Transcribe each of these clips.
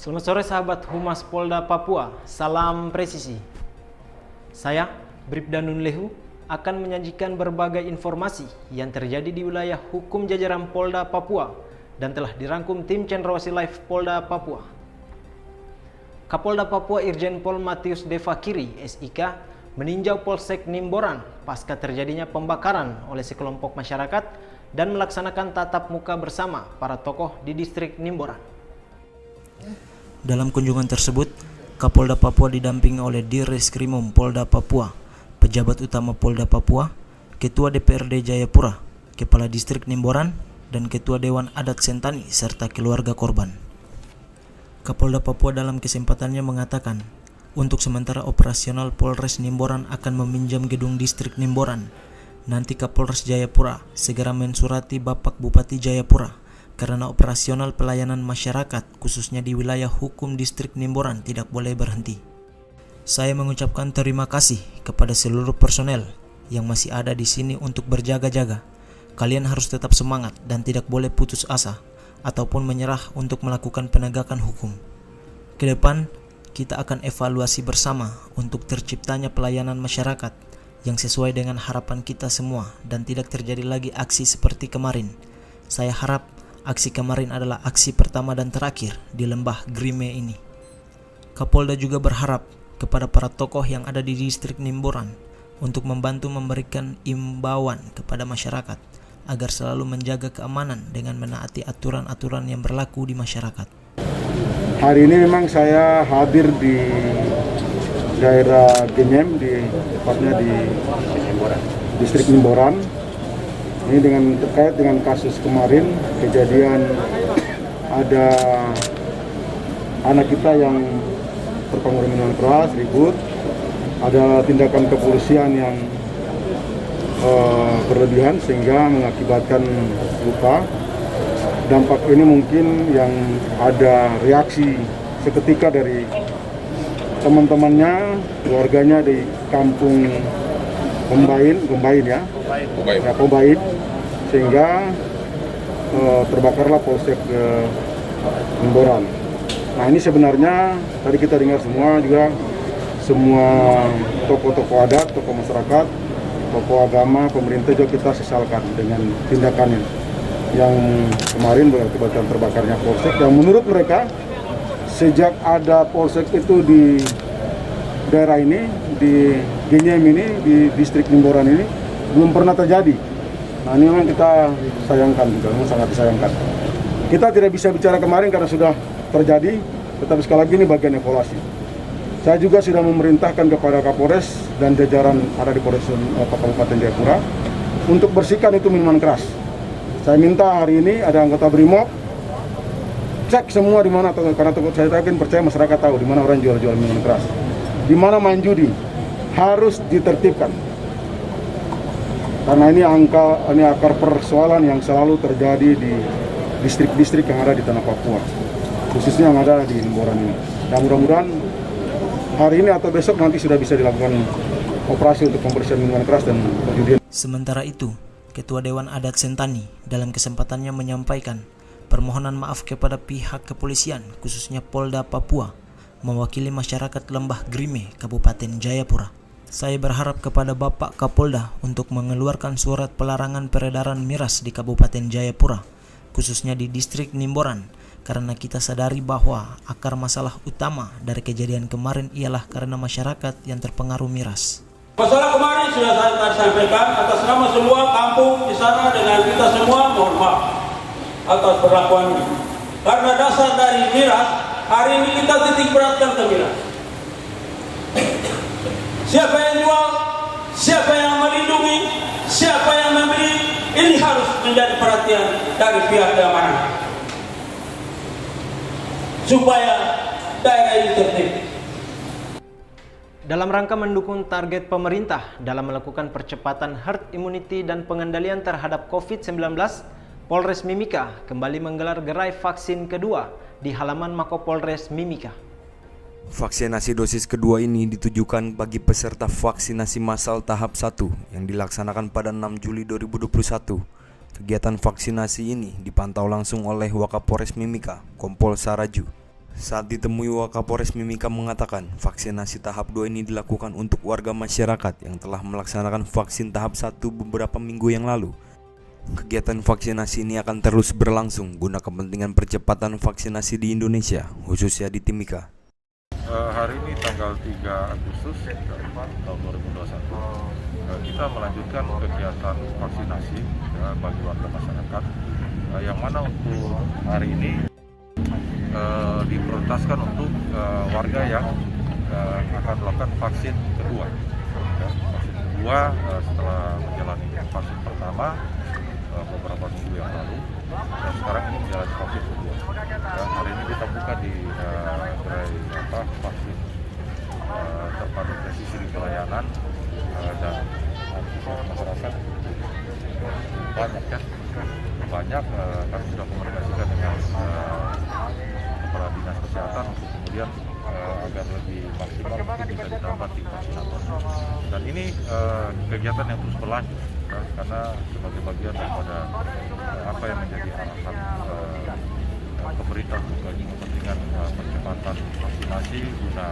Selamat sore sahabat Humas Polda Papua, salam presisi. Saya, Bribda Nun Lehu, akan menyajikan berbagai informasi yang terjadi di wilayah hukum jajaran Polda Papua dan telah dirangkum tim Cendrawasih Live Polda Papua. Kapolda Papua Irjen Pol Matius Devakiri, SIK, meninjau Polsek Nimboran pasca terjadinya pembakaran oleh sekelompok masyarakat dan melaksanakan tatap muka bersama para tokoh di distrik Nimboran. Dalam kunjungan tersebut, Kapolda Papua didampingi oleh Dirreskrimum Polda Papua, pejabat utama Polda Papua, Ketua DPRD Jayapura, Kepala Distrik Nimboran, dan Ketua Dewan Adat Sentani serta keluarga korban. Kapolda Papua dalam kesempatannya mengatakan, untuk sementara operasional Polres Nimboran akan meminjam gedung distrik Nimboran. Nanti Kapolres Jayapura segera mensurati Bapak Bupati Jayapura karena operasional pelayanan masyarakat khususnya di wilayah hukum distrik Nimboran tidak boleh berhenti. Saya mengucapkan terima kasih kepada seluruh personel yang masih ada di sini untuk berjaga-jaga. Kalian harus tetap semangat dan tidak boleh putus asa ataupun menyerah untuk melakukan penegakan hukum. Ke depan, kita akan evaluasi bersama untuk terciptanya pelayanan masyarakat yang sesuai dengan harapan kita semua dan tidak terjadi lagi aksi seperti kemarin. Saya harap aksi kemarin adalah aksi pertama dan terakhir di lembah Grime ini. Kapolda juga berharap kepada para tokoh yang ada di distrik Nimboran untuk membantu memberikan imbauan kepada masyarakat agar selalu menjaga keamanan dengan menaati aturan-aturan yang berlaku di masyarakat. Hari ini memang saya hadir di daerah Genyem, tepatnya di distrik Nimboran. Ini terkait dengan kasus kemarin, kejadian ada anak kita yang terpengaruh minuman keras, ribut, ada tindakan kepolisian yang berlebihan sehingga mengakibatkan luka. Dampak ini mungkin yang ada reaksi seketika dari teman-temannya, keluarganya di kampung Pembain, sehingga terbakarlah Polsek Nimboran. Nah, ini sebenarnya tadi kita dengar semua tokoh-tokoh adat, tokoh masyarakat, tokoh agama, pemerintah juga kita sesalkan dengan tindakannya yang kemarin berakibatkan terbakarnya Polsek. Yang menurut mereka sejak ada Polsek itu di daerah ini, di Genyem ini, di distrik Nimboran ini belum pernah terjadi. Nah, ini memang kita sayangkan juga, memang sangat disayangkan. Kita tidak bisa bicara kemarin karena sudah terjadi, tetapi sekali lagi ini bagian evaluasi. Saya juga sudah memerintahkan kepada Kapolres dan jajaran ada di Polres Kabupaten Jayapura untuk bersihkan itu minuman keras. Saya minta hari ini ada anggota Brimob cek semua di mana, karena saya yakin percaya masyarakat tahu di mana orang jual-jual minuman keras, di mana main judi, harus ditertibkan. Karena ini akar persoalan yang selalu terjadi di distrik-distrik yang ada di tanah Papua, khususnya yang ada di Nimboran ini. Dan mudah-mudahan hari ini atau besok nanti sudah bisa dilakukan operasi untuk pembersihan minuman keras dan perjudian. Sementara itu, Ketua Dewan Adat Sentani dalam kesempatannya menyampaikan permohonan maaf kepada pihak kepolisian khususnya Polda Papua mewakili masyarakat Lembah Grime, Kabupaten Jayapura. Saya berharap kepada Bapak Kapolda untuk mengeluarkan surat pelarangan peredaran miras di Kabupaten Jayapura, khususnya di distrik Nimboran, karena kita sadari bahwa akar masalah utama dari kejadian kemarin ialah karena masyarakat yang terpengaruh miras. Masalah kemarin sudah saya sampaikan atas nama semua kampung di sana dengan kita semua, mohon maaf atas perlakuan ini. Karena dasar dari miras, hari ini kita titik beratkan ke miras. Siapa yang jual, siapa yang melindungi, siapa yang membeli, ini harus menjadi perhatian dari pihak keamanan supaya daerah ini tertib. Dalam rangka mendukung target pemerintah dalam melakukan percepatan herd immunity dan pengendalian terhadap COVID-19, Polres Mimika kembali menggelar gerai vaksin kedua di halaman Mako Polres Mimika. Vaksinasi dosis kedua ini ditujukan bagi peserta vaksinasi massal tahap 1 yang dilaksanakan pada 6 Juli 2021. Kegiatan vaksinasi ini dipantau langsung oleh Wakapolres Mimika, Kompol Saraju. Saat ditemui, Wakapolres Mimika mengatakan vaksinasi tahap 2 ini dilakukan untuk warga masyarakat yang telah melaksanakan vaksin tahap 1 beberapa minggu yang lalu. Kegiatan vaksinasi ini akan terus berlangsung guna kepentingan percepatan vaksinasi di Indonesia, khususnya di Timika. Hari ini tanggal 3 Agustus tahun 2021, kita melanjutkan kegiatan vaksinasi bagi warga masyarakat, yang mana untuk hari ini diprioritaskan untuk warga yang akan melakukan vaksin kedua. Vaksin kedua setelah menjalani vaksin pertama beberapa minggu yang lalu, dan sekarang ini menjalani vaksin kedua. Dan hari ini kita buka di gerai vaksin terpadu presisi di pelayanan, dan masyarakat banyak kami sudah komunikasikan dengan kepala dinas kesehatan untuk kemudian agar lebih maksimal mungkin bisa ditambah tim vaksinator. Dan ini kegiatan yang terus berlanjut karena sebagai bagian daripada apa yang menjadi arahan pemerintah untuk kepentingan percepatan vaksinasi guna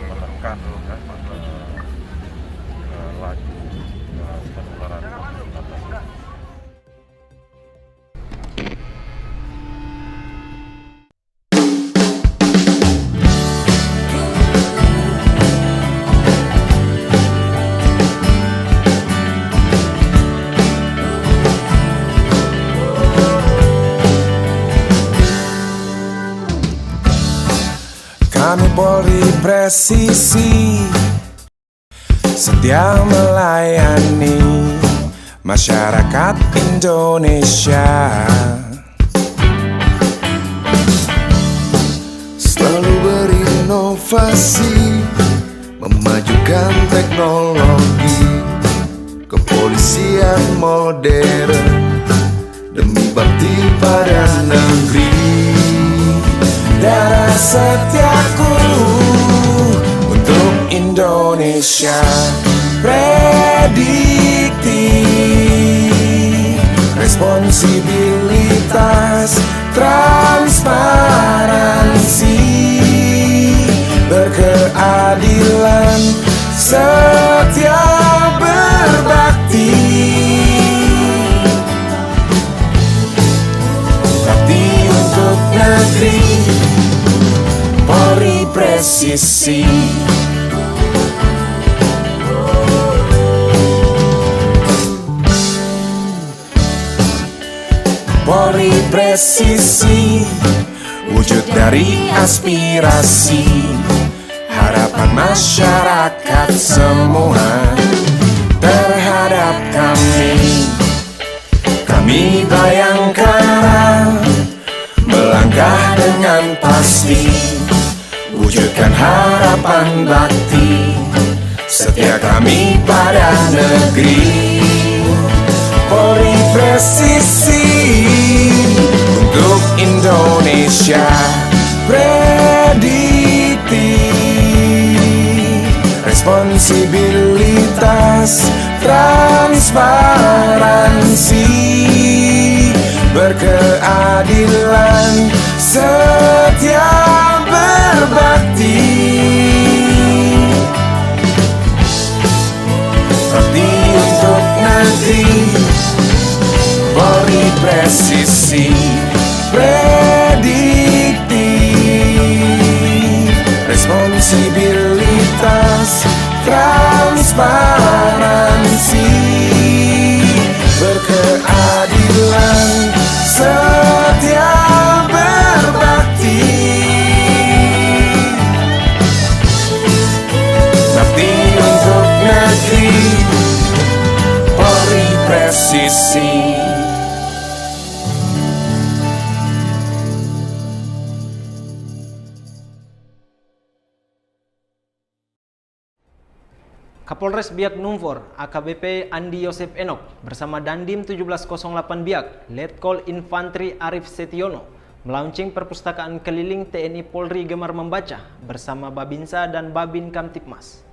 menekan laju penularan COVID-19. Kami Polri presisi, setia melayani masyarakat Indonesia. Selalu berinovasi, memajukan teknologi, kepolisian modern demi bakti pada negeri. Darah setiaku untuk Indonesia, prediktif, responsibilitas, transparansi, berkeadilan, setia berbakti. Bakti untuk negeri, Polri presisi. Polri presisi, wujud dari aspirasi, harapan masyarakat semua terhadap kami. Kami Bayangkara melangkah dengan pasti, wujudkan harapan bakti, setia kami pada negeri. Polri presisi untuk Indonesia, prediktif, responsibilitas, transparansi, berkeadilan, setia berbakti. Bakti untuk negeri, Polri presisi, prediktif, responsibilitas, transparansi, berkeadilan, setia berbakti. Bakti untuk negeri, Polri presisi. Kapolres Biak Numfor, AKBP Andi Yosef Enok bersama Dandim 1708 Biak, Letkol Infantri Arif Setiono melaunching perpustakaan keliling TNI Polri Gemar Membaca bersama Babinsa dan Babin Kamtipmas.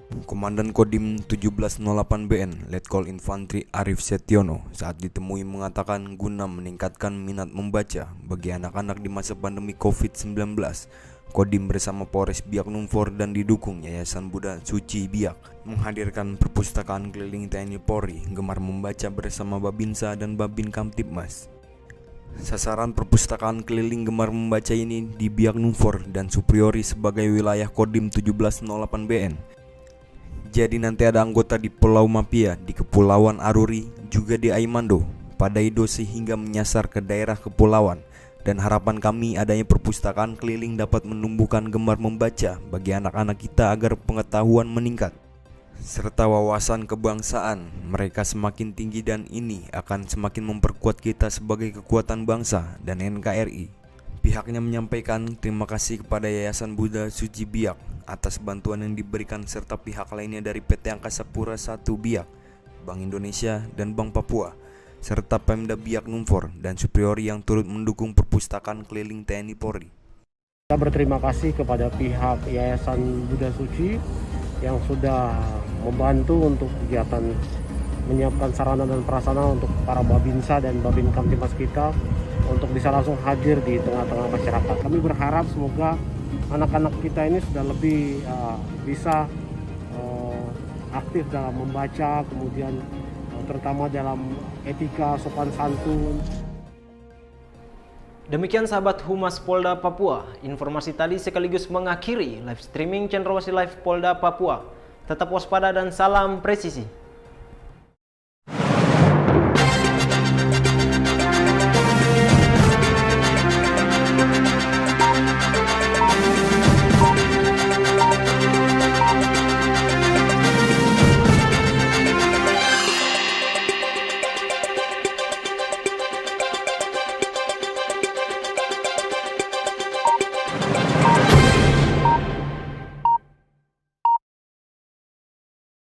Komandan Kodim 1708BN Letkol Infantri Arif Setiono saat ditemui mengatakan guna meningkatkan minat membaca bagi anak-anak di masa pandemi COVID-19, Kodim bersama Polres Biak Numfor dan didukung Yayasan Buddha Suci Biak menghadirkan perpustakaan keliling TNI Polri Gemar Membaca bersama Babinsa dan Babin Kamtibmas. Sasaran perpustakaan keliling Gemar Membaca ini di Biak Numfor dan Supriori sebagai wilayah Kodim 1708BN. Jadi nanti ada anggota di Pulau Mapia, di Kepulauan Aruri, juga di Aimando, Padaido sehingga menyasar ke daerah kepulauan. Dan harapan kami adanya perpustakaan keliling dapat menumbuhkan gemar membaca bagi anak-anak kita agar pengetahuan meningkat serta wawasan kebangsaan mereka semakin tinggi, dan ini akan semakin memperkuat kita sebagai kekuatan bangsa dan NKRI. Pihaknya menyampaikan terima kasih kepada Yayasan Buddha Suci Biak atas bantuan yang diberikan serta pihak lainnya dari PT Angkasa Pura I Biak, Bank Indonesia dan Bank Papua, serta Pemda Biak Numfor dan Supriori yang turut mendukung perpustakaan keliling TNI Polri. Kita berterima kasih kepada pihak Yayasan Buddha Suci yang sudah membantu untuk kegiatan menyiapkan sarana dan prasarana untuk para Babinsa dan Babin Kamtibmas kita untuk bisa langsung hadir di tengah-tengah masyarakat. Kami berharap semoga anak-anak kita ini sudah lebih bisa aktif dalam membaca, kemudian terutama dalam etika, sopan santun. Demikian sahabat Humas Polda Papua, informasi tadi sekaligus mengakhiri live streaming Cendrawasih Live Polda Papua. Tetap waspada dan salam presisi.